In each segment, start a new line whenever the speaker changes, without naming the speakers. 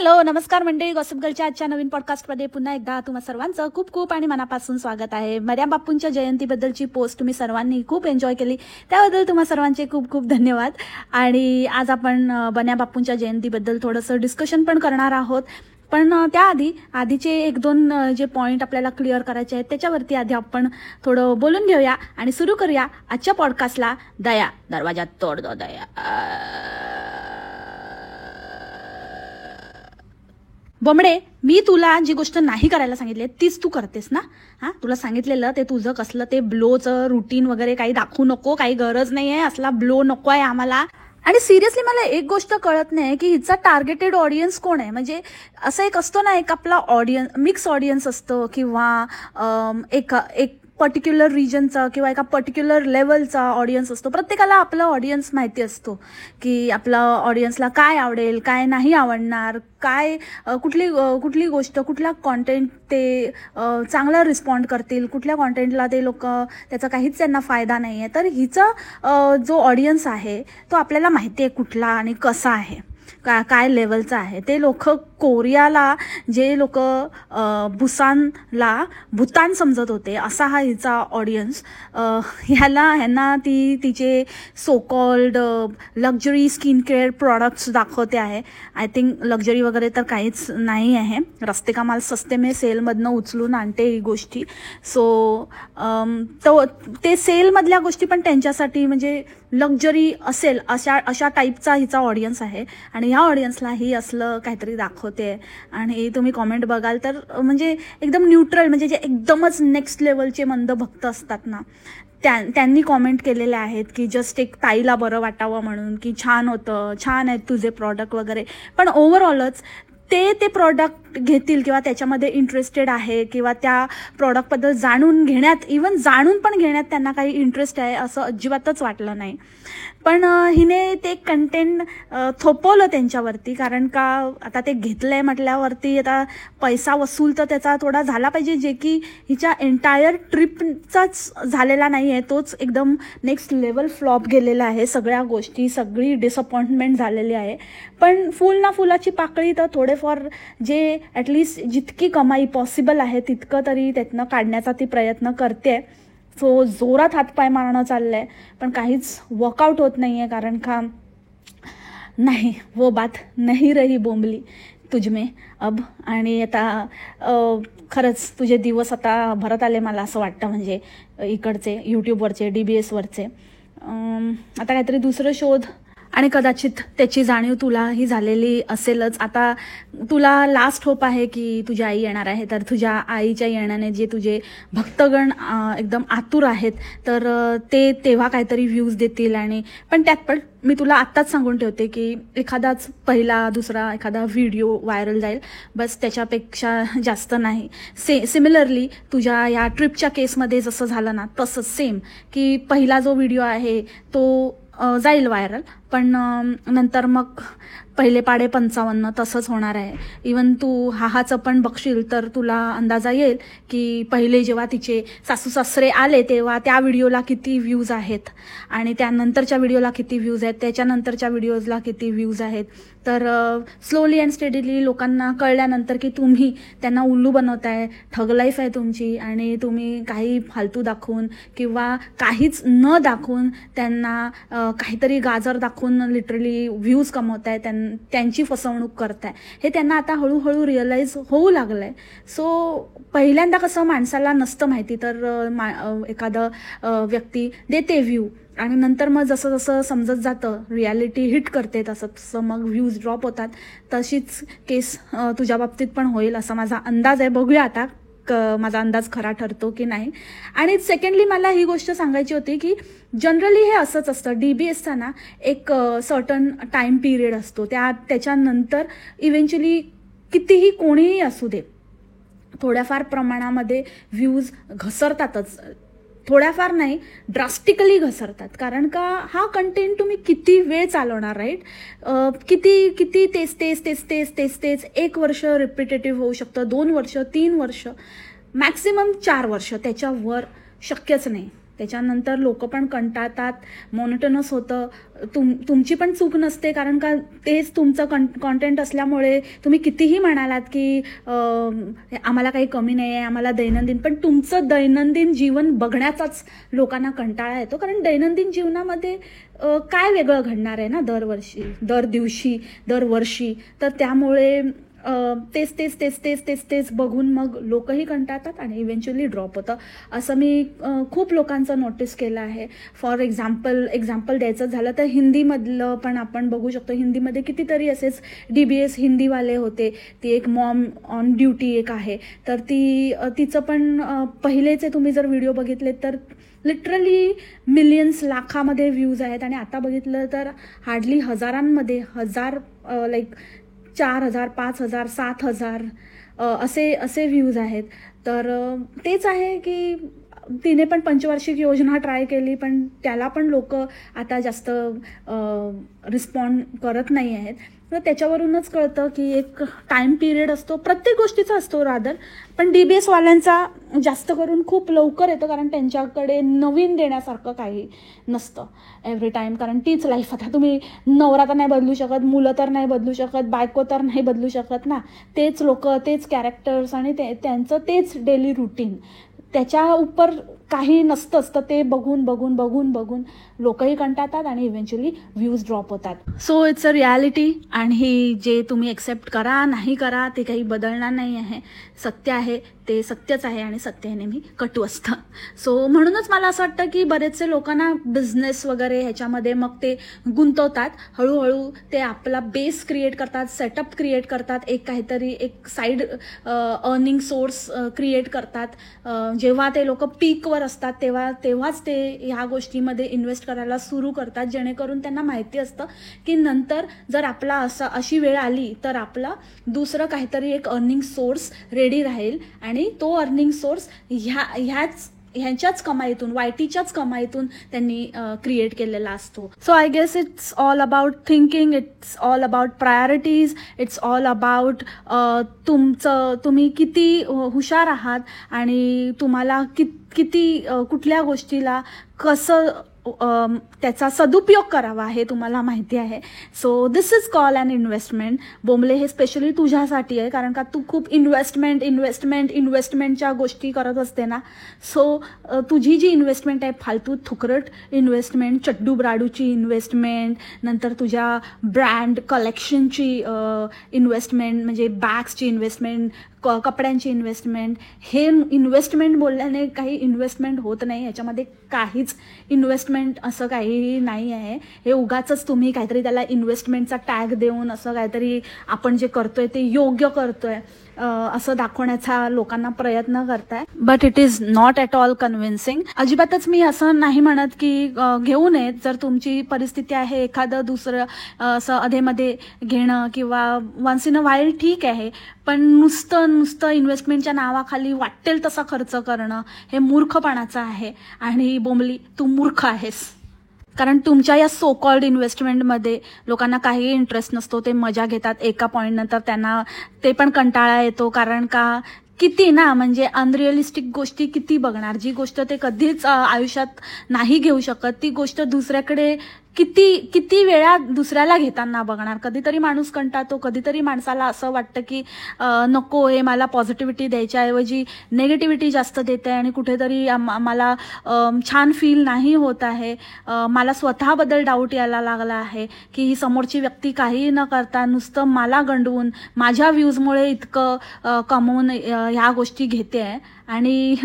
Hello नमस्कार मंडळी, gossip गर्लच्या आजच्या नवीन पॉडकास्टमध्ये पुन्हा एकदा तुम्हा सर्वांचं खूप खूप आणि मनापासून स्वागत आहे. मर्याम बापूंच्या जयंतीबद्दलची पोस्ट तुम्ही सर्वांनी खूप एन्जॉय केली, त्याबद्दल तुम्हा सर्वांचे खूप खूप धन्यवाद. आणि आज आपण बन्या बापूंच्या जयंतीबद्दल थोडंसं डिस्कशन पण करणार आहोत. पण आधीचे एक दोन जे पॉईंट आपल्याला क्लिअर करायचे आहेत त्याच्यावरती आधी आपण थोडं बोलून घेऊया आणि सुरू करूया आजच्या पॉडकास्टला. दया दरवाजा तोड दो दया. बोंबडे, मी तुला जी गोष्ट नाही करायला सांगितली तीच तू करतेस ना. तुला सांगितलेलं ते तुझं कसलं ते ब्लोचं रुटीन वगैरे काही दाखवू नको, काही गरज नाही आहे, असला ब्लो नको आहे आम्हाला. आणि सिरियसली मला एक गोष्ट कळत नाही की हिचा टार्गेटेड ऑडियन्स कोण आहे. म्हणजे असं एक असतो ना, एक आपला ऑडियन्स मिक्स ऑडियन्स असतो किंवा एक पर्टिक्युलर रिजनचा किंवा एका पर्टिक्युलर लेवलचा ऑडियन्स असतो. प्रत्येकाला आपलं ऑडियन्स माहिती असतो की आपल्या ऑडियन्सला काय आवडेल, काय नाही आवडणार, काय कुठली गोष्ट, कुठला कॉन्टेंट ते चांगला रिस्पॉन्ड करतील, कुठल्या कॉन्टेंटला ते लोक त्याचा काहीच त्यांना फायदा नाही आहे. तर हिचा जो ऑडियन्स आहे तो आपल्याला माहिती आहे कुठला आणि कसा आहे, काय लेवलचा आहे. ते लोक कोरियाला जे लोक बुसानला भूतान समजत होते असा हा हिचा ऑडियन्स. ह्यांना ती तिचे so called luxury skin care products दाखवते आहे. आय थिंक लक्झरी वगैरे तर काहीच नाही आहे. रस्ते का माल सस्ते में सेलमधनं उचलून आणते ही गोष्टी. सो ते सेलमधल्या गोष्टी पण त्यांच्यासाठी म्हणजे लक्झरी असेल अशा टाईपचा हिचा ऑडियन्स आहे. आणि ह्या ऑडियन्सला ही असलं काहीतरी दाखवते. आणि तुम्ही कॉमेंट बघाल तर म्हणजे एकदम न्यूट्रल, म्हणजे जे एकदमच नेक्स्ट लेवलचे मंद भक्त असतात ना, त्यांनी कॉमेंट केलेले आहेत की जस्ट एक ताईला बरं वाटावं म्हणून की छान होतं, छान आहेत तुझे प्रॉडक्ट वगैरे. पण ओव्हरऑलच ते प्रॉडक्ट घेतील किंवा त्याच्यामध्ये इंटरेस्टेड आहे किंवा त्या प्रॉडक्टबद्दल जाणून पण घेण्यात त्यांना काही इंटरेस्ट आहे असं अजिबातच वाटलं नाही. पण हिने ते कंटेंट थोपवलं त्यांच्यावरती, कारण का आता ते घेतलंय म्हटल्यावरती आता पैसा वसूल तर त्याचा थोडा झाला पाहिजे, जे की हिच्या एंटायर ट्रिपचाच झालेला नाही आहे. तोच एकदम नेक्स्ट लेवल फ्लॉप गेलेला आहे. सगळ्या गोष्टी, सगळी डिसअपॉइंटमेंट झालेली आहे. पण फुल ना फुलाची पाकळी तर थोडेफार जे ॲटलिस्ट जितकी कमाई पॉसिबल आहे तितकं तरी त्यातनं काढण्याचा ती प्रयत्न करते. सो जोरात हातपाय मारणं चाललं आहे पण काहीच वर्कआउट होत नाही आहे, कारण का नाही वो बात नाही रही बोंबली तुझमे अब. आणि आता खरंच तुझे दिवस आता भरत आले मला असं वाटतं. म्हणजे इकडचे यूट्यूबवरचे DBSवरचे आता काहीतरी दुसरं शोध, आणि कदाचित त्याची जाणीव तुलाही झालेली असेलच. आता तुला लास्ट होप आहे की तुझी आई येणार आहे, तर तुझ्या आईच्या येण्याने जे तुझे भक्तगण एकदम आतुर आहेत तर ते तेव्हा काहीतरी व्ह्यूज देतील. आणि पण त्यात पण मी तुला आत्ताच सांगून ठेवते की एखादाच पहिला दुसरा एखादा व्हिडिओ व्हायरल जाईल, बस, त्याच्यापेक्षा जास्त नाही. सिमिलरली तुझ्या या ट्रिपच्या केसमध्ये जसं झालं ना तसंच सेम, की पहिला जो व्हिडिओ आहे तो जाईल व्हायरल, पण नंतर मग पहिले पाडे 55 तसंच होणार आहे. इवन तू हाचं पण बघशील तर तुला अंदाजा येईल की पहिले जेव्हा तिचे सासू सासरे आले तेव्हा त्या व्हिडिओला किती व्ह्यूज आहेत आणि त्यानंतरच्या व्हिडिओला किती व्ह्यूज आहेत, त्याच्यानंतरच्या व्हिडिओजला किती व्ह्यूज आहेत. तर स्लोली अँड स्टेडीली लोकांना कळल्यानंतर की तुम्ही त्यांना उल्लू बनवताय, ठग लाईफ आहे तुमची, आणि तुम्ही काही फालतू दाखवून किंवा काहीच न दाखवून त्यांना काहीतरी गाजर दाखवून लिटरली व्ह्यूज कमवताय, त्यांची फसवणूक करताय, हे त्यांना आता हळूहळू रिअलाईज होऊ लागलंय. सो पहिल्यांदा कसं माणसाला नसतं माहिती, तर एखादं व्यक्ती देते व्ह्यू आणि नंतर मग जसं जसं समजत जातं, रियालिटी हिट करते, तसं तसं मग व्ह्यूज ड्रॉप होतात. तशीच केस तुझ्या बाबतीत पण होईल असा माझा अंदाज आहे. बघूया आता माझा अंदाज खरा ठरतो की नाही. आणि सेकंडली मला ही गोष्ट सांगायची होती की जनरली हे असंच असतं, DBSचा ना एक सर्टन टाईम पिरियड असतो, त्याच्यानंतर इव्हेंच्युअली कितीही कोणीही असू दे थोड्याफार प्रमाणामध्ये व्ह्यूज घसरतातच. थोड्याफार नाही, ड्रास्टिकली घसरतात. कारण का हा कंटेंट तुम्ही किती वेळ चालवणार, राईट? किती तेच 1 वर्ष रिपिटेटिव्ह होऊ शकतं, 2 वर्ष, 3 वर्ष, मॅक्सिमम 4 वर्ष, त्याच्यावर शक्यच नाही. त्याच्यानंतर लोक पण कंटाळतात, मोनोटोनस होतं. तुमची पण चूक नसते, कारण का तेच तुमचं कॉन्टेंट असल्यामुळे तुम्ही कितीही म्हणालात की आम्हाला काही कमी नाही आहे, आम्हाला दैनंदिन, पण तुमचं दैनंदिन जीवन बघण्याचाच लोकांना कंटाळा येतो. कारण दैनंदिन जीवनामध्ये काय वेगळं घडणार आहे ना दर दिवशी दरवर्षी. तर त्यामुळे तेच तेच तेच तेच तेच तेच बघून मग लोकही कंटाळतात आणि इव्हेंच्युअली ड्रॉप होतं. असं मी खूप लोकांचं नोटीस केलं आहे. फॉर एक्झाम्पल द्यायचं झालं तर हिंदीमधलं पण आपण बघू शकतो. हिंदीमध्ये कितीतरी असेच DBS हिंदीवाले होते. ती एक मॉम ऑन ड्युटी एक आहे, तर तिचं पण पहिलेचे तुम्ही जर व्हिडिओ बघितले तर लिटरली मिलियन्स लाखामध्ये व्ह्यूज आहेत. आणि आता बघितलं तर हार्डली हजारांमध्ये, लाईक 4,000, 5,000, 7,000 असे व्ह्यूज आहेत. तर तेच आहे की तिने पण पंचवार्षिक योजना ट्राय केली, पण त्याला पण लोक आता जास्त रिस्पॉन्ड करत नाही आहेत. तर त्याच्यावरूनच कळतं की एक टाईम पिरियड असतो, प्रत्येक गोष्टीचा असतो रादर, पण DBS वाल्यांचा जास्त करून खूप लवकर येतं, कारण त्यांच्याकडे नवीन देण्यासारखं काही नसतं एव्हरी टाईम. कारण तीच लाईफ, आता तुम्ही नवरा तर नाही बदलू शकत, मुलं तर नाही बदलू शकत, बायको तर नाही बदलू शकत ना. तेच लोक, तेच कॅरेक्टर्स आणि त्यांचं तेच डेली रुटीन, त्याच्या उपर काही नसतंच. तर ते बघून बघून बघून बघून लोकही कंटाळतात आणि इव्हेंच्युअली व्ह्यूज ड्रॉप होतात. सो इट्स अ रियालिटी, आणि जे तुम्ही एक्सेप्ट करा नाही करा ते काही बदलणार नाही आहे. सत्य आहे ते सत्यच आहे, आणि सत्य हे नेहमी कटू असतं. सो म्हणूनच मला असं वाटतं की बरेचसे लोकांना बिझनेस वगैरे ह्याच्यामध्ये मग ते गुंतवतात. हळूहळू ते आपला बेस क्रिएट करतात, सेटअप क्रिएट करतात, एक काहीतरी एक साईड अर्निंग सोर्स क्रिएट करतात. जेव्हा ते लोक पीकवर असतात तेव्हाच ते ह्या गोष्टीमध्ये इन्व्हेस्ट करायला सुरू करतात, जेणेकरून त्यांना माहिती असतं की नंतर जर आपला अशी वेळ आली तर आपला दुसरं काहीतरी एक अर्निंग सोर्स रेडी राहील, आणि तो अर्निंग सोर्स ह्यांच्याच कमाईतून, YTच्याच कमाईतून त्यांनी क्रिएट केलेला असतो. So I guess it's all about thinking, it's all about priorities, it's all about तुम्ही किती हुशार आहात आणि तुम्हाला किती कुठल्या गोष्टीला कसं त्याचा सदुपयोग करावा हे तुम्हाला माहिती आहे. So this is call an investment. Bomble हे स्पेशली तुझ्यासाठी आहे, कारण का तू खूप इन्व्हेस्टमेंटच्या गोष्टी करत असते ना. सो तुझी जी इन्व्हेस्टमेंट आहे फालतू थुकरट इन्व्हेस्टमेंट, चड्डू ब्राडूची इन्व्हेस्टमेंट, नंतर तुझ्या ब्रँड कलेक्शनची इन्व्हेस्टमेंट, म्हणजे बॅग्सची इन्व्हेस्टमेंट, कपड्यांची इन्व्हेस्टमेंट, हे इन्व्हेस्टमेंट बोलल्याने काही इन्व्हेस्टमेंट होत नाही. याच्यामध्ये काहीच इन्व्हेस्टमेंट असं काही नाही आहे. हे उगाचच तुम्ही काहीतरी त्याला इन्व्हेस्टमेंटचा टॅग देऊन असं काहीतरी आपण जे करतोय ते योग्य करतोय असं दाखवण्याचा लोकांना प्रयत्न करताय. But it is not at all convincing. अजिबातच मी असं नाही म्हणत की घेऊ नयेत. जर तुमची परिस्थिती आहे एखादं दुसरं असं अधेमध्ये घेणं किंवा वन्स इन अ व्हाईल ठीक आहे, पण नुसतं इन्व्हेस्टमेंटच्या नावाखाली वाटेल तसा खर्च करणं हे मूर्खपणाचं आहे. आणि बोंबली तू मूर्ख आहेस, कारण तुमच्या या सो कॉल्ड इन्व्हेस्टमेंटमध्ये लोकांना काही इंटरेस्ट नसतो. ते मजा घेतात, एका पॉईंट नंतर त्यांना ते पण कंटाळा येतो. कारण का किती ना, म्हणजे अनरिअलिस्टिक गोष्टी किती बघणार. जी गोष्ट ते कधीच आयुष्यात नाही घेऊ शकत ती गोष्ट दुसऱ्याकडे किती वेळा दुसऱ्याला घेताना बघणार. कधीतरी माणूस कंटाळतो, कधीतरी माणसाला असं वाटतं की नको, हे मला पॉझिटिव्हिटी द्यायच्याऐवजी नेगेटिव्हिटी जास्त देते आणि कुठेतरी मला छान फील नाही होत आहे. मला स्वतःबद्दल डाऊट यायला लागला आहे की ही समोरची व्यक्ती काही न करता नुसतं मला गंडवून माझ्या व्ह्यूजमुळे इतकं कमवून ह्या गोष्टी घेते आहे, आणि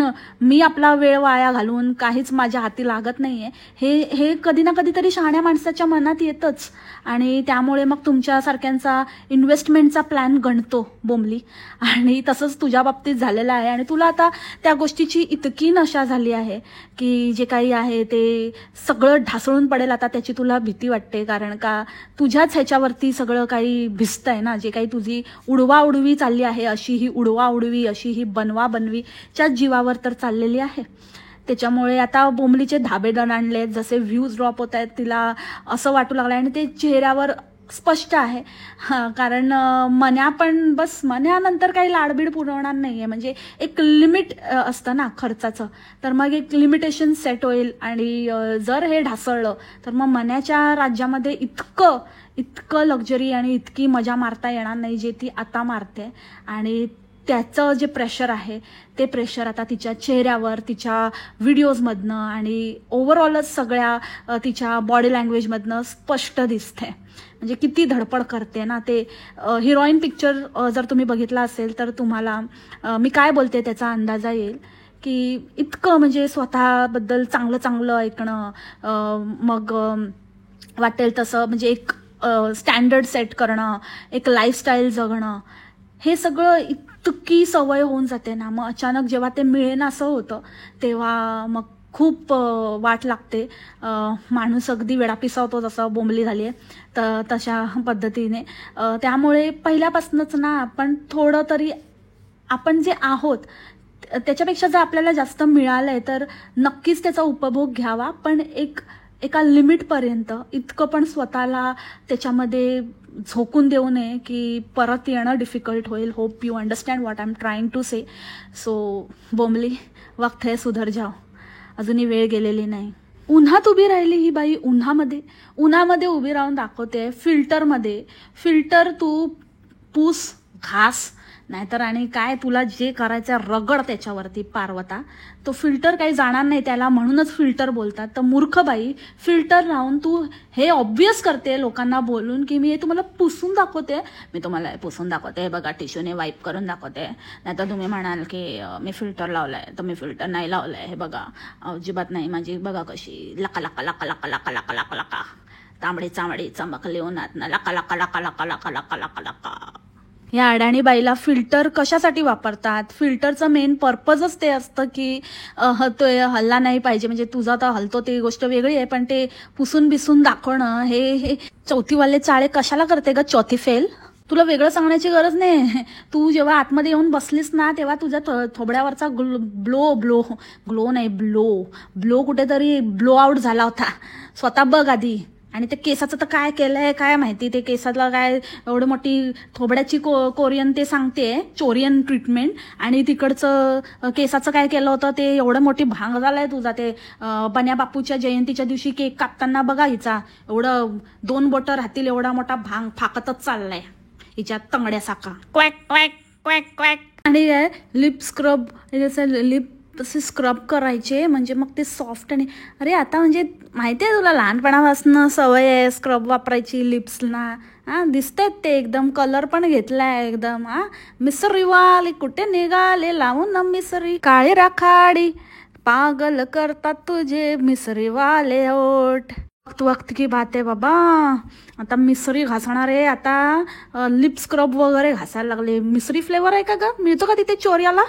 मी आपला वेळ वाया घालून काहीच माझ्या हाती लागत नाही आहे. हे कधी ना कधीतरी शहाण्या माणसाच्या मनात येतच, आणि त्यामुळे मग तुमच्यासारख्यांचा इन्व्हेस्टमेंटचा प्लॅन गणतो बोंबली. आणि तसंच तुझ्या बाबतीत झालेलं आहे. आणि तुला आता त्या गोष्टीची इतकी नशा झाली आहे की जे काही आहे ते सगळं ढासळून पडेल आता, त्याची तुला भीती वाटते. कारण का तुझ्याच ह्याच्यावरती सगळं काही भिजतंय ना. जे काही तुझी उडवाउडवी चालली आहे, अशी ही उडवाउडवी, अशी ही बनवाबनवीच्याच जीवावर तर चाललेली आहे. त्याच्यामुळे आता बोंबलीचे धाबे दणाणले, जसे व्ह्यूज ड्रॉप होत आहेत तिला असं वाटू लागलं, आणि ते चेहऱ्यावर स्पष्ट आहे. कारण मन्या पण बस मन्यानंतर काही लाडबीड पुरवणार नाही आहे. म्हणजे एक लिमिट असतं ना खर्चाचं, तर मग एक लिमिटेशन सेट होईल. आणि जर हे ढासळलं तर मग मन्याच्या राज्यामध्ये इतकं लक्झरी आणि इतकी मजा मारता येणार नाही जे ती आता मारते. आणि त्याचं जे प्रेशर आहे ते प्रेशर आता तिच्या चेहऱ्यावर, तिच्या व्हिडिओजमधनं आणि ओव्हरऑलच सगळ्या तिच्या बॉडी लँग्वेजमधनं स्पष्ट दिसते. म्हणजे किती धडपड करते ना ते. हिरोईन पिक्चर जर तुम्ही बघितला असेल तर तुम्हाला मी काय बोलते त्याचा अंदाजा येईल की इतकं म्हणजे स्वतःबद्दल चांगलं ऐकणं, मग वाटेल तसं म्हणजे एक स्टँडर्ड सेट करणं, एक लाईफस्टाईल जगणं, हे सगळं इतकी सवय होऊन जाते ना. मग अचानक जेव्हा ते मिळेन असं होतं तेव्हा मग खूप वाट लागते. माणूस अगदी वेडापिसावतो जसं बोंबली झाली आहे तर तशा पद्धतीने. त्यामुळे पहिल्यापासूनच ना आपण थोडं तरी आपण जे आहोत त्याच्यापेक्षा जर आपल्याला जास्त मिळालं आहे तर नक्कीच त्याचा उपभोग घ्यावा, पण एका लिमिटपर्यंत. इतकं पण स्वतःला त्याच्यामध्ये झोकून देऊ नये की परत येणं डिफिकल्ट होईल. Hope you understand what I am trying to say. So बोंबली, वक्त है सुधर जाओ. अजूनही वेळ गेलेली नाही. उन्हात उभी राहिली ही बाई, उन्हामध्ये उभी राहून दाखवते. फिल्टर तू पूस, घास, नाहीतर आणि काय तुला जे करायचं रगड त्याच्यावरती पार्वता. तो फिल्टर काही जाणार नाही त्याला, म्हणूनच फिल्टर बोलतात. तर मूर्ख बाई, फिल्टर लावून तू हे ऑब्वियस करते लोकांना बोलून की मी हे तुम्हाला पुसून दाखवते, मी तुम्हाला पुसून दाखवते, हे बघा टिश्यूने वाईप करून दाखवते. नाहीतर तुम्ही म्हणाल की मी फिल्टर लावलाय, तर मी फिल्टर नाही लावलाय, हे बघा अजिबात नाही, माझी बघा कशी लका लका लका लका लका लका लका लका तांबडी चांबडी चमकली उन्हात ना, लका लका लका लका लका लका लका लका. या अडाणी बाईला फिल्टर कशासाठी वापरतात? फिल्टरचं मेन पर्पजच ते असतं की तो हल्ला नाही पाहिजे. म्हणजे तुझा तर हलतो ती गोष्ट वेगळी आहे, पण ते पुसून बिसून दाखवणं हे चौथीवाले चाळे कशाला करते ग चौथी फेल? तुला वेगळं सांगण्याची गरज नाही. तू जेव्हा आतमध्ये येऊन बसलीस ना तेव्हा तुझ्या थोबड्यावरचा ब्लो कुठेतरी ब्लो आउट झाला होता. स्वतः बघ आधी. आणि ते केसाचं तर काय केलंय काय माहिती. ते केसाला काय एवढी मोठी थोबड्याची कोरियन ते सांगते चोरियन ट्रीटमेंट, आणि तिकडचं केसाचं काय केलं होतं ते एवढं मोठी भांग झालाय तुझा. ते बन्या बापूच्या जयंतीच्या दिवशी केक कापताना बघा हिचा एवढं 2 बोटं राहतील एवढा मोठा भांग फाकतच चाललाय हिच्या तंगड्यासारखा. क्वॅक क्वॅक क्वॅक क्वॅक. आणि लिप स्क्रब, लिप तसे स्क्रब करायचे म्हणजे मग ते सॉफ्ट. आणि अरे आता म्हणजे माहिती आहे तुला लहानपणापासून सवय आहे स्क्रब वापरायची लिप्सना. दिसतात ते एकदम, कलर पण घेतलाय एकदम. मिसरीवाले कुठे निघाले लावून मिसरी, काळी राखाडी पागल करतात तुझे मिसरीवाले ओठ. वक्त की बात आहे बाबा. आता मिसरी घासणार आहे, आता लिप स्क्रब वगैरे घासायला लागले. मिसरी फ्लेवर आहे का ग? मिळतो का तिथे चोरियाला?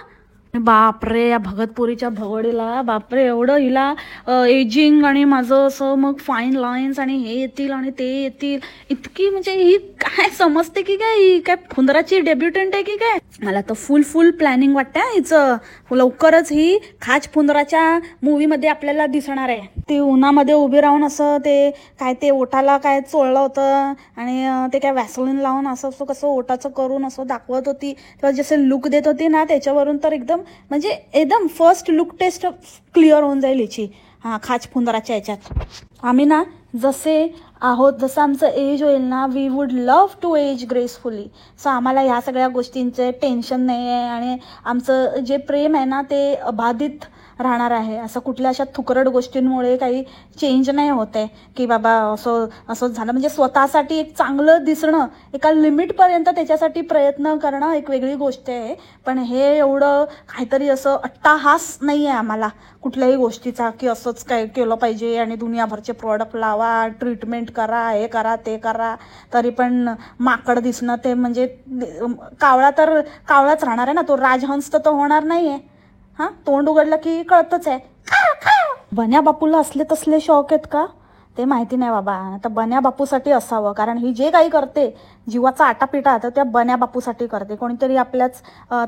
बापरे, या भगतपुरीच्या भगोडीला बापरे, एवढं हिला एजिंग आणि माझं असं मग फाईन लाईन्स आणि हे येतील आणि ते येतील. इतकी म्हणजे ही काय समजते की काय? ही काय फुंदराची डेब्युटंट आहे की काय? मला तर फुल प्लॅनिंग वाटतं हिचं. लवकरच ही खाच फुंदराच्या मूवीमध्ये आपल्याला दिसणार आहे. ती उन्हामध्ये उभी राहून असं ते काय ते ओठाला काय चोळलं होतं आणि ते काय वॅसलिन लावून असं कसं ओठाचं करून असं दाखवत होती. तेव्हा जसे लुक देत होती ना त्याच्यावरून तर एकदम म्हणजे एकदम फर्स्ट लुक टेस्ट क्लिअर होऊन जाईल हिची. खाच फुंदराच्या याच्यात आम्ही ना जसे आहोत, जसं आमचं एज होईल ना, we would love to age gracefully. So आम्हाला ह्या सगळ्या गोष्टींचे टेन्शन नाही आहे आणि आमचं जे प्रेम आहे ना ते अबाधित राहणार आहे. असं कुठल्या अशा थुकरट गोष्टींमुळे काही चेंज नाही होत आहे की बाबा असं झालं. म्हणजे स्वतःसाठी एक चांगलं दिसणं एका लिमिटपर्यंत त्याच्यासाठी प्रयत्न करणं एक वेगळी गोष्ट आहे, पण हे एवढं काहीतरी असं अट्टाहास नाही आहे आम्हाला कुठल्याही गोष्टीचा की असंच काय केलं पाहिजे आणि दुनियाभरचे प्रॉडक्ट लावा, ट्रीटमेंट करा, हे करा ते करा, तरी पण माकड दिसणं ते म्हणजे कावळा तर कावळाच राहणार आहे ना, तो राजहंस तर होणार नाही आहे. तोंड उघडलं की कळतच आहे. बन्या बापूला असले तसले शौक आहेत का? ते माहिती नाही बाबा. आता बन्या बापूसाठी असावं, कारण ही जे काही करते जीवाचा आटापिटा तर त्या बन्या बापूसाठी करते. कोणीतरी आपल्याच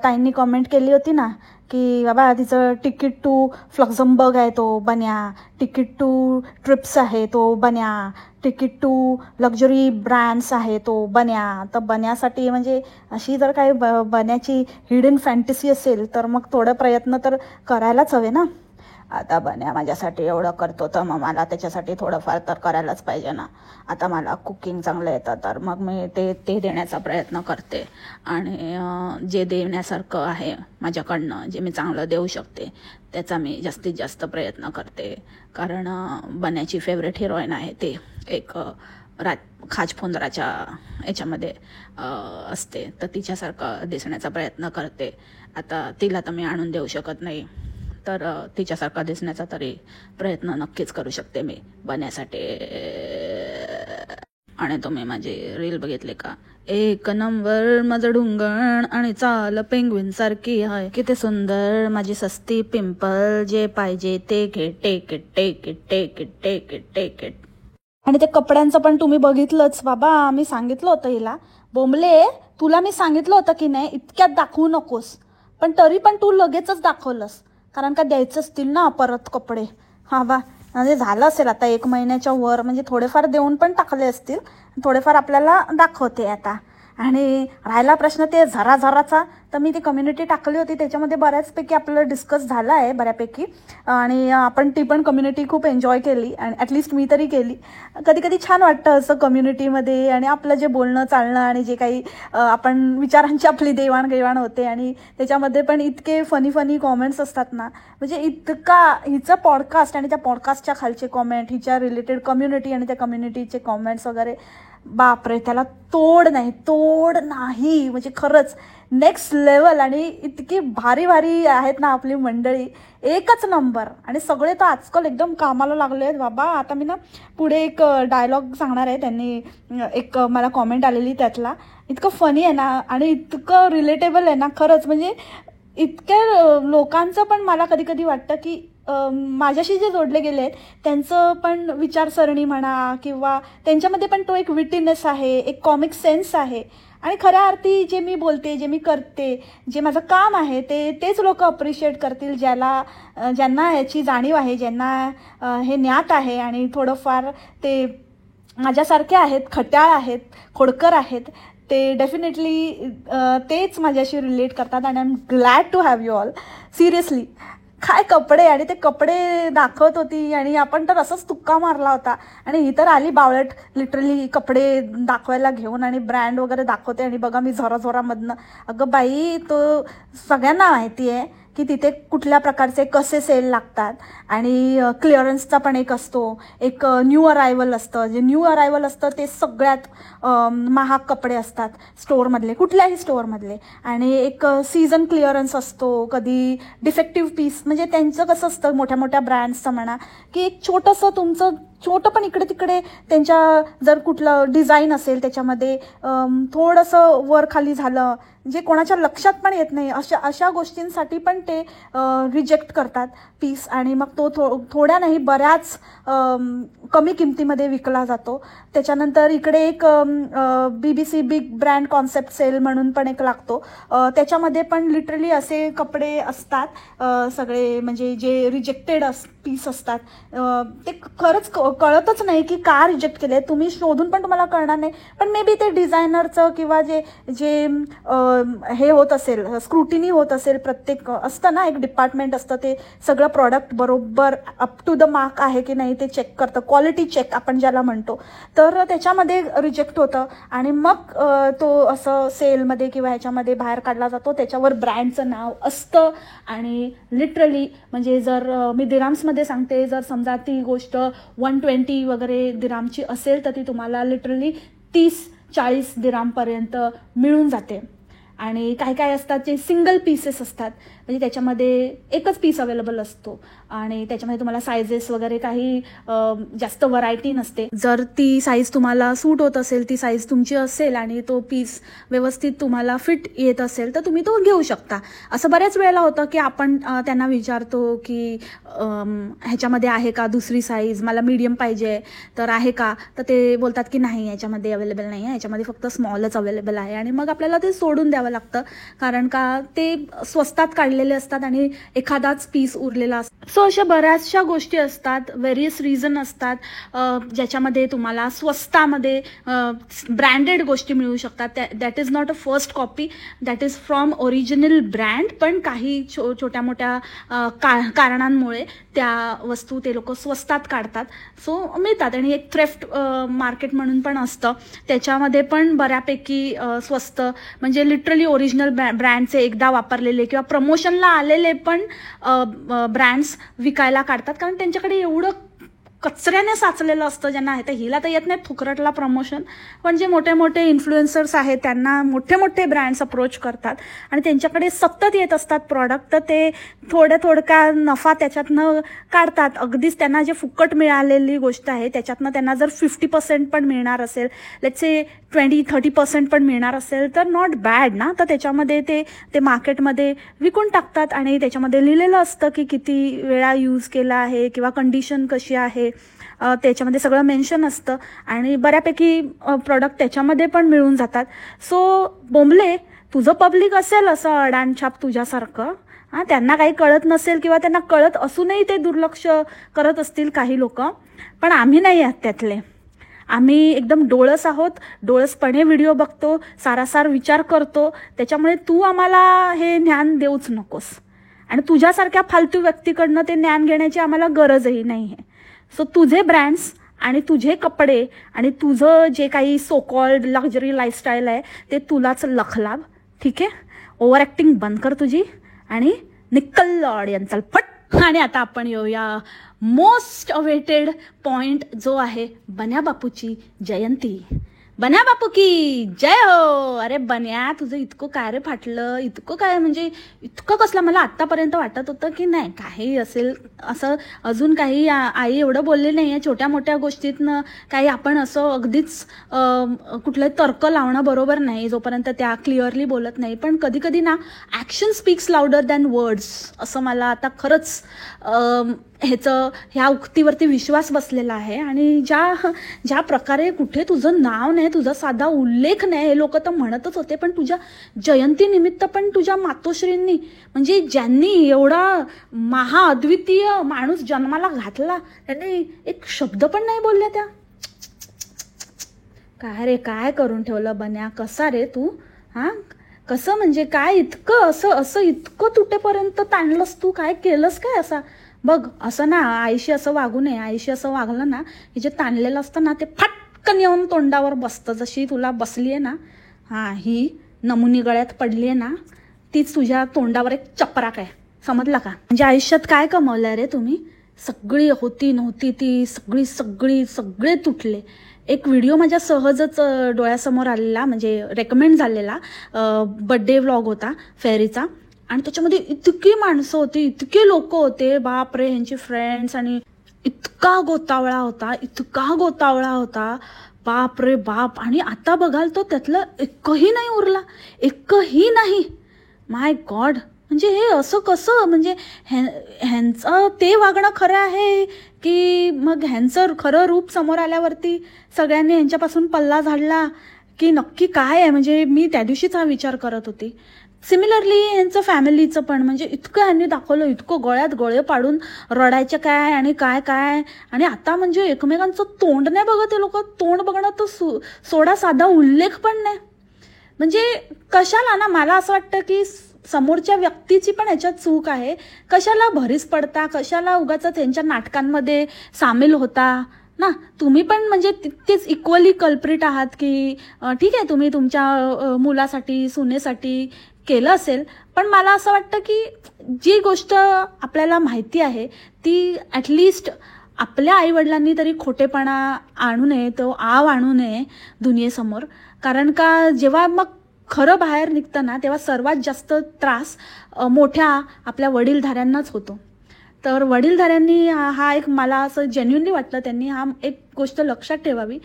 ताईंनी कमेंट केली होती ना की बाबा तिचं तिकीट टू फ्लक्झमबर्ग आहे तो बन्या, तिकीट टू ट्रिप्स आहे तो बन्या, तिकीट टू लक्झरी ब्रँड्स आहे तो बन्या. तर बन्यासाठी म्हणजे अशी जर काही बन्याची हिडन फॅन्टसी असेल तर मग थोडं प्रयत्न तर करायलाच हवे ना. आता बन्या माझ्यासाठी एवढं करतो तर मग मला त्याच्यासाठी थोडंफार तर करायलाच पाहिजे ना. आता मला कुकिंग चांगलं येतं तर मग मी ते देण्याचा प्रयत्न करते. आणि जे देण्यासारखं आहे माझ्याकडनं, जे मी चांगलं देऊ शकते त्याचा मी जास्तीत जास्त प्रयत्न करते. कारण बन्याची फेवरेट हिरोईन आहे ते एक खाजफुंदराच्या याच्यामध्ये असते, तर तिच्यासारखं दिसण्याचा प्रयत्न करते. आता तिला तर मी आणून देऊ शकत नाही, तर तिच्यासारखा दिसण्याचा तरी प्रयत्न नक्कीच करू शकते मी बन्यासाठी. आणि तुम्ही माझे रील बघितले का? एक नंबर माझं ढुंगण आणि चाल पेंग्विन सारखी आहे, किती सुंदर माझी सस्ती पिंपल, जे पाहिजे ते घे, take it take it take it take it take it. आणि ते कपड्यांचं पण तुम्ही बघितलंच बाबा. मी सांगितलं होतं हिला, बोंबले तुला मी सांगितलं होतं की नाही इतक्यात दाखवू नकोस, पण तरी पण तू लगेचच दाखवलंस. कारण का द्यायचं असतील ना परत कपडे. हा बा, म्हणजे झालं असेल आता 1 महिन्याच्या वर, म्हणजे थोडेफार देऊन पण टाकले असतील, थोडेफार आपल्याला दाखवते आता. आणि राहिला प्रश्न ते झराचा, तर मी ती कम्युनिटी टाकली होती, त्याच्यामध्ये बऱ्याचपैकी आपलं डिस्कस झालं आहे बऱ्यापैकी. आणि आपण ती पण कम्युनिटी खूप एन्जॉय केली, आणि ॲटलिस्ट मी तरी केली. कधी कधी छान वाटतं असं कम्युनिटीमध्ये, आणि आपलं जे बोलणं चालणं आणि जे काही आपण विचारांची आपली देवाणघेवाण होते, आणि त्याच्यामध्ये पण इतके फनी कॉमेंट्स असतात ना. म्हणजे इतका हिचं पॉडकास्ट आणि त्या पॉडकास्टच्या खालचे कॉमेंट, हिच्या रिलेटेड कम्युनिटी आणि त्या कम्युनिटीचे कॉमेंट्स वगैरे, बापरे त्याला तोड नाही. म्हणजे खरंच नेक्स्ट लेवल. आणि इतकी भारी आहेत ना आपली मंडळी, एकच नंबर. आणि सगळे तर आजकाल एकदम कामाला लागले आहेत बाबा. आता मी ना पुढे एक डायलॉग सांगणार आहे, त्यांनी एक मला कॉमेंट आलेली त्यातला, इतकं फनी आहे ना आणि इतकं रिलेटेबल आहे ना खरंच. म्हणजे इतक्या लोकांचं पण मला कधी कधी वाटतं की माझ्याशी जे जोडले गेले आहेत त्यांचं पण विचारसरणी म्हणा, किंवा त्यांच्यामध्ये पण तो एक विटीनेस आहे, एक कॉमिक सेन्स आहे. आणि खऱ्या अर्थी जे मी बोलते, जे मी करते, जे माझं काम आहे तेच लोक अप्रिशिएट करतील, ज्यांना याची जाणीव आहे, ज्यांना हे ज्ञात आहे. आणि थोडंफार ते माझ्यासारखे आहेत, खट्याळ आहेत, खोडकर आहेत, ते डेफिनेटली तेच माझ्याशी रिलेट करतात. आणि I am glad to have you all. Seriously काय कपडे, आणि ते कपडे दाखवत होती आणि आपण तर असंच तुक्का मारला होता. आणि ही तर आली बावळट लिटरली कपडे दाखवायला घेऊन, आणि ब्रँड वगैरे दाखवते, आणि बघा मी जोरामधनं. अगं बाई, तो सगळ्यांना माहिती आहे की तिथे कुठल्या प्रकारचे कसे सेल लागतात. आणि क्लिअरन्सचा पण एक असतो, एक न्यू अरायवल असतं. जे न्यू अरायवल असतं ते सगळ्यात महाग कपडे असतात स्टोअरमधले, कुठल्याही स्टोअरमधले. आणि एक सीझन क्लिअरन्स असतो, कधी डिफेक्टिव्ह पीस. म्हणजे त्यांचं कसं असतं मोठ्या ब्रँड्सचं म्हणा, की एक छोटंसं तुमचं छोटं पण इकडे तिकडे त्यांच्या जर कुठलं डिझाईन असेल त्याच्यामध्ये थोडंसं वर खाली झालं, जे कोणाच्या लक्षात पण येत नाही, अशा गोष्टींसाठी पण ते रिजेक्ट करतात पीस. आणि मग तो थोड्या नाही बऱ्याच कमी किमतीमध्ये विकला जातो. त्याच्यानंतर इकडे एक BBC big brand concept sale म्हणून पण एक लागतो, त्याच्यामध्ये पण लिटरली असे कपडे असतात सगळे, म्हणजे जे रिजेक्टेड पीस असतात. ते खरंच कळतच नाही की का रिजेक्ट केले, तुम्ही शोधून पण तुम्हाला कळणार नाही. पण मे बी ते डिझायनरचं किंवा जे हे होत असेल, स्क्रुटिनी होत असेल, प्रत्येक असतं ना एक डिपार्टमेंट असतं, ते सगळं प्रॉडक्ट बरोबर अप टू द मार्क आहे की नाही ते चेक करतं, क्वालिटी चेक आपण ज्याला म्हणतो. तर त्याच्यामध्ये रिजेक्ट होतं, आणि मग तो असं सेलमध्ये किंवा ह्याच्यामध्ये बाहेर काढला जातो. त्याच्यावर ब्रँडचं नाव असतं. आणि लिटरली म्हणजे जर मी दिराम्समध्ये सांगते, जर समजा ती गोष्ट 120 वगैरे दिरामची असेल तर ती तुम्हाला लिटरली 30-40 दिरामपर्यंत मिळून जाते. आणि काही काय असतात जे सिंगल पीसेस असतात, म्हणजे त्याच्यामध्ये एकच पीस अवेलेबल असतो आणि त्याच्यामध्ये तुम्हाला सायझेस वगैरे काही जास्त व्हरायटी नसते. जर ती साईज तुम्हाला सूट होत असेल, ती साईज तुमची असेल आणि तो पीस व्यवस्थित तुम्हाला फिट येत असेल तर तुम्ही तो घेऊ शकता. असं बऱ्याच वेळेला होतं की आपण त्यांना विचारतो की ह्याच्यामध्ये आहे का दुसरी साईज, मला मीडियम पाहिजे तर आहे का, तर ते बोलतात की नाही याच्यामध्ये अवेलेबल नाही आहे, याच्यामध्ये फक्त स्मॉलच अवेलेबल आहे. आणि मग आपल्याला ते सोडून द्यावं लागतं, कारण का ते स्वस्तात काढलेले असतात आणि एखादाच पीस उरलेला असतो. सो अशा बऱ्याचशा गोष्टी असतात, व्हेरियस रिझन असतात ज्याच्यामध्ये तुम्हाला स्वस्तामध्ये ब्रँडेड गोष्टी मिळू शकतात. That is not a first copy, that is from original brand, पण काही छोट्या मोठ्या कारणांमुळे त्या वस्तू ते लोक स्वस्तात काढतात. सो मिळतात. आणि एक थ्रेफ्ट मार्केट म्हणून पण असतं, त्याच्यामध्ये पण बऱ्यापैकी स्वस्त म्हणजे लिटरली ओरिजिनल ब्रँडचे एकदा वापरलेले किंवा प्रमोशनला आलेले पण ब्रँड्स विकायला काढतात, कारण त्यांच्याकडे एवढं कचऱ्याने साचलेलं असतं. ज्यांना आहे तर हिला तर येत नाही थुकरटला प्रमोशन, पण जे मोठे मोठे इन्फ्लुएन्सर्स आहेत त्यांना मोठे मोठे ब्रँड्स अप्रोच करतात आणि त्यांच्याकडे सतत येत असतात प्रॉडक्ट, तर ते थोडका नफा त्याच्यातनं काढतात. अगदीच त्यांना जे फुकट मिळालेली गोष्ट आहे त्याच्यातनं त्यांना जर 50% पण मिळणार असेल, लेट्स से 20-30% पण मिळणार असेल तर नॉट बॅड ना. तर त्याच्यामध्ये ते मार्केटमध्ये विकून टाकतात आणि त्याच्यामध्ये लिहिलेलं असतं की किती वेळा यूज केला आहे किंवा कंडिशन कशी आहे, त्याच्यामध्ये सगळं मेन्शन असतं आणि बऱ्यापैकी प्रोडक्ट त्याच्यामध्ये पण मिळून जातात. सो बोंबले तुझं पब्लिक असेल असं अडाणछाप तुझ्यासारखं, त्यांना काही कळत नसेल किंवा त्यांना कळत असूनही ते दुर्लक्ष करत असतील काही लोक, पण आम्ही नाही आहात त्यातले. आम्ही एकदम डोळस आहोत, डोळसपणे व्हिडिओ बघतो, सारासार विचार करतो. त्याच्यामुळे तू आम्हाला हे ज्ञान देऊच नकोस आणि तुझ्यासारख्या फालतू व्यक्तीकडनं ते ज्ञान घेण्याची आम्हाला गरजही नाही आहे. सो तुझे ब्रँड्स आणि तुझे कपडे आणि तुझं जे काही सो कॉल्ड लक्झरी लाईफस्टाईल आहे ते तुलाच लखलाभ. ठीक आहे, ओव्हर ॲक्टिंग बंद कर तुझी आणि निकल ऑडियन्स फट. आणि आता आपण येऊया मोस्ट अवेटेड पॉइंट, जो आहे बन्या बापूची जयंती. बन्या बापू की जय हो. अरे बन्या, तुझं इतकं काय रे फाटलं, इतकं काय म्हणजे इतकं कसलं. मला आत्तापर्यंत वाटत होतं की नाही काही असेल असं, अजून काही आई एवढं बोलले नाही आहे, छोट्या मोठ्या गोष्टीतनं काही आपण असं अगदीच कुठलं तर्क लावणं बरोबर नाही जोपर्यंत त्या क्लिअरली बोलत नाही. पण कधी कधी ना action speaks louder than words, असं मला आता खरंच ह्या उक्तीवरती विश्वास बसलेला आहे. आणि ज्या प्रकारे कुठे तुझं नाव नाही, तुझा साधा उल्लेख नाही, हे लोक तर म्हणतच होते, पण तुझ्या जयंतीनिमित्त पण तुझ्या मातोश्रींनी, म्हणजे ज्यांनी एवढा महाअद्वितीय माणूस जन्माला घातला, त्यांनी एक शब्द पण नाही बोलल्या त्या. काय रे, काय करून ठेवलं बन्या, कसा रे तू, कसं म्हणजे काय इतकं असं इतकं तुटेपर्यंत ताणलंस तू, काय केलंस काय असा. बघ असं ना आईशी असं वागू नये. आईशी असं वागलं ना की जे ताणलेलं असतं ना ते फटकन येऊन तोंडावर बसतं. जशी तुला बसली आहे ना, ही नमुनी गळ्यात पडली आहे ना, तीच तुझ्या तोंडावर एक चपराक आहे, समजला का. म्हणजे आयुष्यात काय कमवलं रे तुम्ही. सगळी होती नव्हती ती सगळे तुटले. एक व्हिडिओ माझ्या सहजच डोळ्यासमोर आलेला, म्हणजे रेकमेंड झालेला बर्थडे व्लॉग होता फेरीचा, आणि त्याच्यामध्ये इतकी माणसं होती, इतके लोक होते, बाप रे, ह्यांचे फ्रेंड्स, आणि इतका गोतावळा होता, बाप रे बाप. आणि आता बघाल तो त्यातलं एकही नाही उरला, एकही नाही. माय गॉड, म्हणजे हे असं कसं, म्हणजे ह्यांचं ते वागणं खरं आहे की मग ह्यांचं खरं रूप समोर आल्यावरती सगळ्यांनी ह्यांच्यापासून पल्ला झाडला की नक्की काय आहे. म्हणजे मी त्या दिवशीच हा विचार करत होती. सिमिलरली यांचं फॅमिलीचं पण, म्हणजे इतकं यांनी दाखवलं, इतकं गळ्यात गळे पाडून रडायचे काय आणि काय. आणि आता म्हणजे एकमेकांचं तोंड नाही बघत, ते लोक तोंड बघणं तर सोडा, साधा उल्लेख पण नाही. म्हणजे कशाला ना, मला असं वाटतं की समोरच्या व्यक्तीची पण याच्यात चूक आहे. कशाला भरीस पडता, कशाला उगाच त्यांच्या नाटकांमध्ये सामील होता ना. तुम्ही पण म्हणजे तितकेच इक्वली कल्प्रिट आहात की ठीक आहे तुम्ही तुमच्या मुलासाठी सुनेसाठी केलं असेल, पण मला असं वाटतं की जी गोष्ट आपल्याला माहिती आहे ती ॲटलिस्ट आपल्या आईवडिलांनी तरी खोटेपणा आणू नये, तो आव आणू नये दुनियेसमोर. कारण का जेव्हा मग खरं बाहेर निघतं ना तेव्हा सर्वात जास्त त्रास मोठ्या आपल्या वडीलधाऱ्यांनाच होतो. तर वडीलधाऱ्यांनी हा एक मला असं जेन्युइनली वाटलं त्यांनी हा एक गोष्ट लक्षात ठेवावी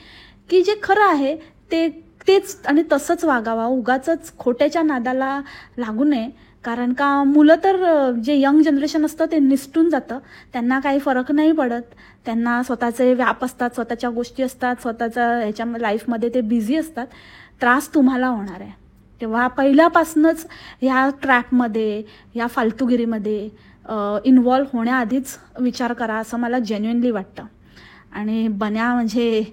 की जे खरं आहे तेच आणि तसंच वागावा, उगाचच खोट्याच्या नादाला लागू नये. कारण का मुलं तर जे यंग जनरेशन असतं ते निसटून जातं, त्यांना काही फरक नाही पडत. त्यांना स्वतःचे व्याप असतात, स्वतःच्या गोष्टी असतात, स्वतःच्या ह्याच्या लाईफमध्ये ते बिझी असतात. त्रास तुम्हाला होणार आहे. तेव्हा पहिल्यापासूनच ह्या ट्रॅपमध्ये, ह्या फालतूगिरीमध्ये इन्व्हॉल्व होण्याआधीच विचार करा असं मला जेन्युइनली वाटतं. आणि बन्या म्हणजे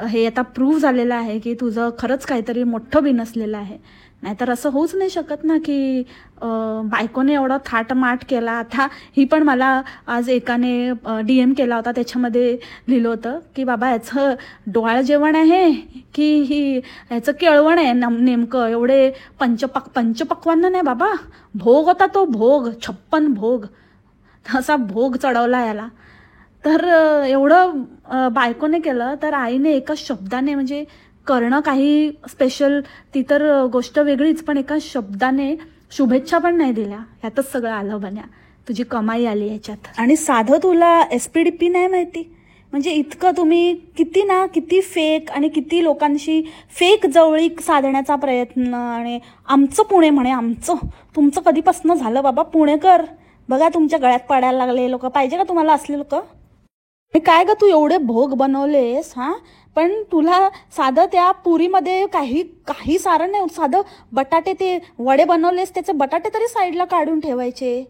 हे आता प्रूव्ह झालेलं आहे की तुझं खरंच काहीतरी मोठं बिनसलेलं आहे. नाहीतर असं होऊच नाही शकत ना की बायकोने एवढा थाटमाट केला. आता ही पण मला आज एकाने DM केला होता, त्याच्यामध्ये लिहिलं होतं की बाबा याचं डोहाळ जेवण आहे की ह्याचं केळवण आहे नेमकं. एवढे पंचपक्वान्न नाही बाबा, भोग होता तो, भोग 56 भोग, असा भोग चढवला याला. तर एवढं बायकोने केलं तर आईने एका शब्दाने म्हणजे करणं काही स्पेशल ती तर गोष्ट वेगळीच, पण एका शब्दाने शुभेच्छा पण नाही दिल्या. ह्यातच सगळं आलं बन्या, तुझी कमाई आली ह्याच्यात. आणि साधं तुला SPD नाही माहिती म्हणजे इतकं तुम्ही किती फेक आणि किती लोकांशी फेक जवळीक साधण्याचा प्रयत्न. आणि आमचं पुणे म्हणे, तुमचं कधीपासून झालं बाबा पुणेकर, बघा तुमच्या गळ्यात पडायला लागले लोक. पाहिजे का तुम्हाला असले लोक? काय ग तू एवढे भोग बनवलेस हा, पण तुला साधं त्या पुरीमध्ये काही सारण नाही. साधं बटाटे ते वडे बनवलेस, त्याचे बटाटे तरी साईडला काढून ठेवायचे,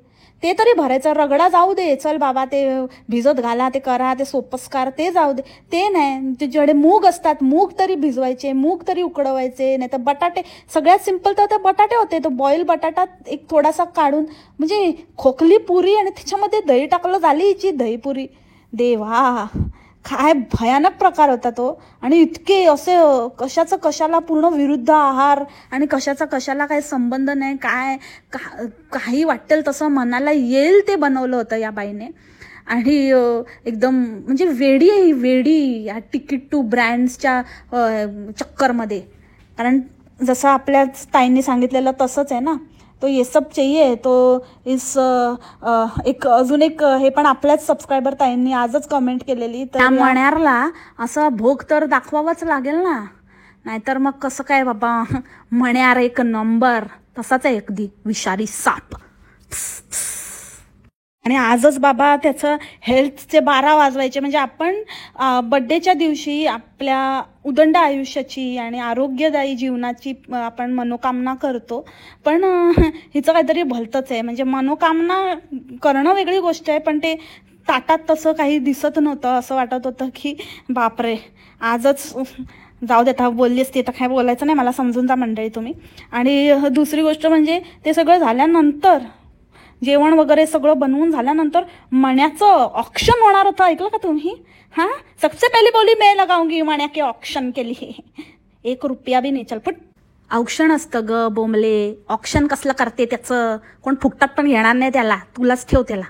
ते तरी भरायचं. रगडा जाऊ दे, चल बाबा ते भिजत घाला, ते करा, ते सोपस्कार ते जाऊ दे, ते नाही. तुझ्याकडे मूग असतात, मूग तरी भिजवायचे, मूग तरी उकडवायचे. नाही तर बटाटे, सगळ्यात सिंपल तर ते बटाटे होते. तो बॉईल बटाटा एक थोडासा काढून म्हणजे खोकली पुरी आणि त्याच्यामध्ये दही टाकलं, झाली हिची दहीपुरी. देवा, काय भयानक प्रकार होता तो. आणि इतके असे कशाचं कशाला पूर्ण विरुद्ध आहार आणि कशाचा कशाला काही संबंध नाही, काही वाटेल तसं मनाला येईल ते बनवलं होतं या बाईने. आणि एकदम म्हणजे वेडी या तिकीट टू ब्रँड्सच्या चक्करमध्ये. कारण जसं आपल्या ताईंनी सांगितलेलं तसंच आहे ना, तो ये सब चाहिए तो इस एक अजून एक हे पण आपल्याच सबस्क्रायबर ताईंनी आजच कमेंट केलेली. तर मण्यारला असा भोग तर दाखवावाच लागेल ना, नाहीतर मग कसं काय बाबा. मण्यार एक नंबर, तसाच आहे अगदी विषारी साप. आणि आजच बाबा त्याचं हेल्थचे 12 वाजवायचे. म्हणजे आपण बड्डेच्या दिवशी आपल्या उदंड आयुष्याची आणि आरोग्यदायी जीवनाची आपण मनोकामना करतो, पण हिचं काहीतरी भलतंच आहे. म्हणजे मनोकामना करणं वेगळी गोष्ट आहे, पण ते ताटात तसं काही दिसत नव्हतं. असं वाटत होतं की बापरे, आजच जाऊ दे, आता बोलली असती तर काय बोलायचं नाही, मला समजून जा मंडळी तुम्ही. आणि दुसरी गोष्ट म्हणजे ते सगळं झाल्यानंतर, जेवण वगैरे सगळं बनवून झाल्यानंतर मण्याचं ऑक्शन होणार होतं. ऐकलं का तुम्ही? हाँ, सबसे पहले बोली मैं लगाऊंगी, मण्या के ऑक्शन के लिए 1 रुपया भी नाही. चल पट. औक्षण असतं ग बोंबले, ऑक्शन कसलं करते त्याचं कोण फुकटात पण घेणार नाही त्याला, तुलाच ठेव त्याला.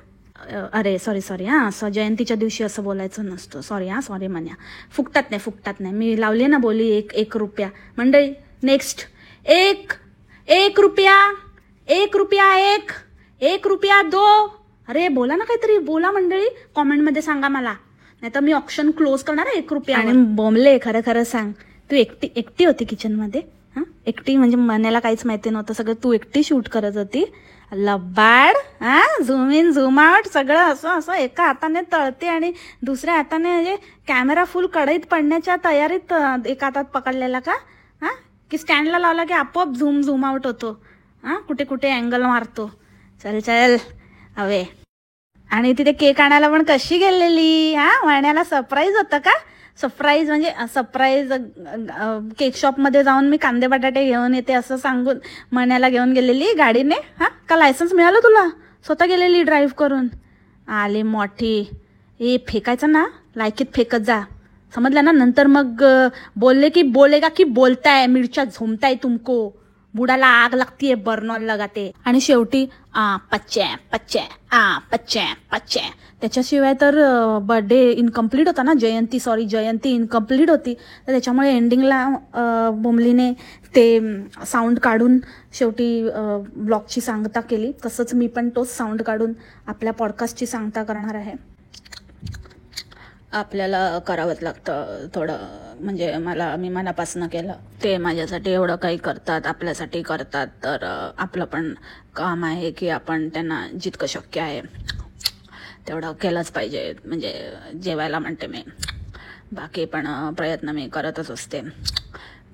अरे सॉरी हां, असं जयंतीच्या दिवशी असं बोलायचं नसतं. सॉरी मन्या, फुकटात नाही. मी लावली ना बोली 1 रुपया. मंडळी नेक्स्ट 1 रुपया 1 रुपया 2. अरे बोला ना, काहीतरी बोला मंडळी, कॉमेंटमध्ये सांगा मला, नाही तर मी ऑप्शन क्लोज करणार आहे 1 रुपया. आणि बोंबले खरं सांग, तू एकटी होती किचनमध्ये? हां, एकटी म्हणजे मण्याला काहीच माहिती नव्हतं, सगळं तू एकटी शूट करत होती. लबाड. हां, झूम इन झूम आउट सगळं असं एका हाताने तळते आणि दुसऱ्या हाताने म्हणजे कॅमेरा फुल कढईत पडण्याच्या तयारीत एका हातात पकडलेला का? हां, की स्टँडला लावला की आपोआप झूम आउट होतो. हां, कुठे अँगल मारतो. चल हवे. आणि तिथे केक आणायला पण कशी गेलेली? हां, मण्याला सरप्राईज होतं का? सरप्राईज केक शॉपमध्ये जाऊन मी कांदे बटाटे घेऊन येते असं सांगून मण्याला घेऊन गेलेली गाडीने. हां, का लायसन्स मिळालं तुला? स्वतः गेलेली ड्राईव्ह करून आली मोठी. फेकायचं ना, लायकीत फेकत जा, समजलं ना. नंतर मग बोलले की बोलेगा की बोलताय, मिरच्या झोमताय तुमको, बुडाला आग लागतीये बर्नॉल लगाते. आणि शेवटी पच्चे पच्चे पच्चे पच्चे. त्याच्याशिवाय तर बर्थडे इनकम्प्लीट होता ना, जयंती इनकम्प्लीट होती. तर त्याच्यामुळे एंडिंगला बोमलीने ते साऊंड काढून शेवटी ब्लॉगची सांगता केली. तसंच मी पण तोच साऊंड काढून आपल्या पॉडकास्टची सांगता करणार आहे. आपल्याला करावंच लागतं थोडं, म्हणजे मी मनापासून केलं. ते माझ्यासाठी एवढं काही करतात, आपल्यासाठी करतात, तर आपलं पण काम आहे की आपण त्यांना जितकं शक्य आहे तेवढं केलंच पाहिजे. म्हणजे जेवायला म्हणते मी, बाकी पण प्रयत्न मी करतच असते.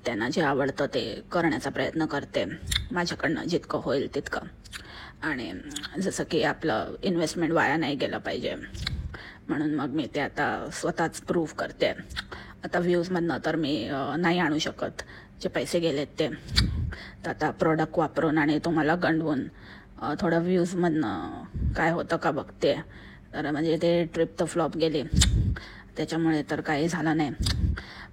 त्यांना जे आवडतं ते करण्याचा प्रयत्न करते माझ्याकडनं जितकं होईल तितकं. आणि जसं की आपलं इन्व्हेस्टमेंट वाया नाही गेलं पाहिजे, म्हणून मग मी ते आता स्वतःच प्रूव्ह करते. आता व्ह्यूजमधनं तर मी नाही आणू शकत जे पैसे गेलेत ते. तर आता प्रोडक्ट वापरून आणि तुम्हाला गंडवून थोडं व्ह्यूजमधनं काय होतं का बघते. तर म्हणजे ते ट्रिप तर फ्लॉप गेली, त्याच्यामुळे तर काही झालं नाही.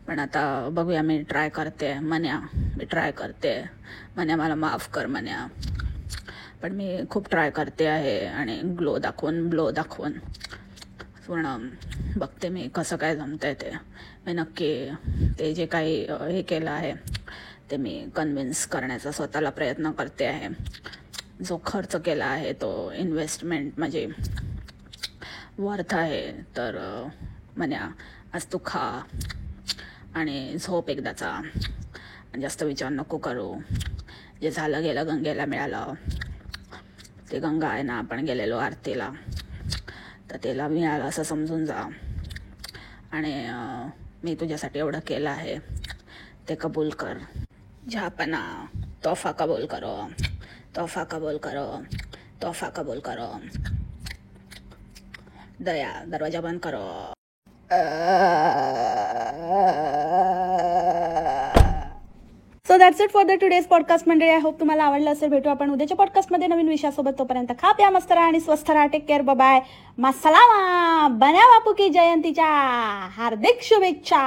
पण आता बघूया, मी ट्राय करते. मी ट्राय करते. मला माफ कर मन्या, पण मी खूप ट्राय करते आहे. आणि ब्लो दाखवून पूर्ण बघते मी कसं काय जमतंय ते. मी नक्की ते जे काही हे केलं आहे ते मी कन्व्हिन्स करण्याचा स्वतःला प्रयत्न करते आहे. जो खर्च केला आहे तो इन्व्हेस्टमेंट म्हणजे वर्थ आहे. तर मन्या आज तू खा आणि झोप एकदाचा, जास्त विचार नको करू. जे झालं गेलं गंगेला मिळालं. ते गंगा आहे ना, आपण गेलेलो आरतीला, तर त्याला मिळालं असं समजून जा. आणि मी तुझ्यासाठी एवढं केलं आहे ते कबूल कर. जहापना तोहफा कबूल करो, तोहफा कबूल करो, तोहफा कबूल करो. दया दरवाजा बंद करो. So that's it for the today's podcast मंडळी. आय होप तुम्हाला आवडलं असेल. भेटू आपण उद्याच्या पॉडकास्टमध्ये नवीन विषयासोबत. तोपर्यंत खा प्या मस्त राहा आणि स्वस्थ राहा. Take care. बाय. मस्सलामा. बन्या बापू की जयंतीच्या हार्दिक शुभेच्छा.